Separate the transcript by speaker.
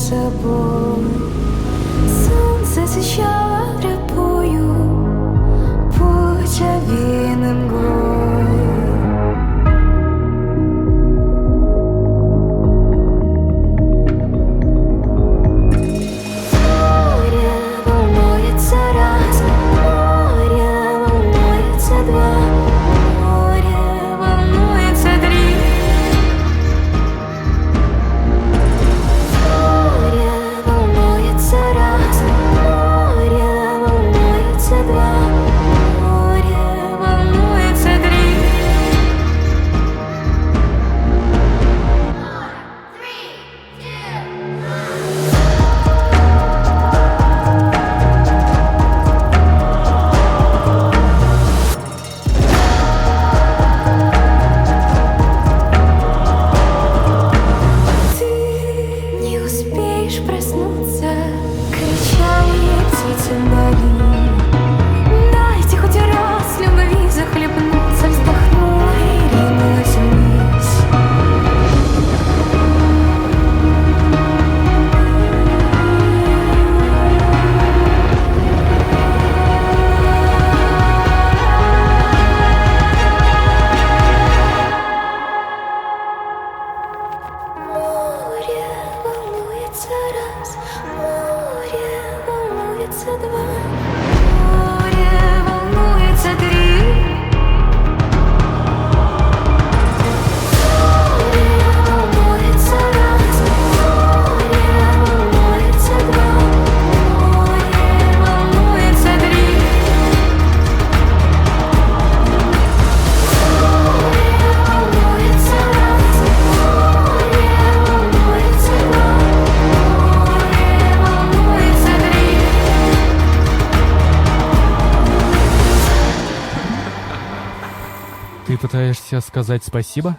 Speaker 1: собой. Солнце освещало тропою путь овеян мглой. Море волнуется раз, море волнуется два, море волнуется три. Море волнуется раз, море волнуется два, море волнуется три. Ты не успеешь проснуться, кричали птицы вдали. Дайте хоть раз любви захлебнуться, вздохнула и ринулась вниз. Море волнуется раз, море волнуется два, море волнуется три. Море волнуется раз, море волнуется два, море волнуется три. Море волнуется раз, море волнуется два, море волнуется три.
Speaker 2: Ты пытаешься сказать спасибо?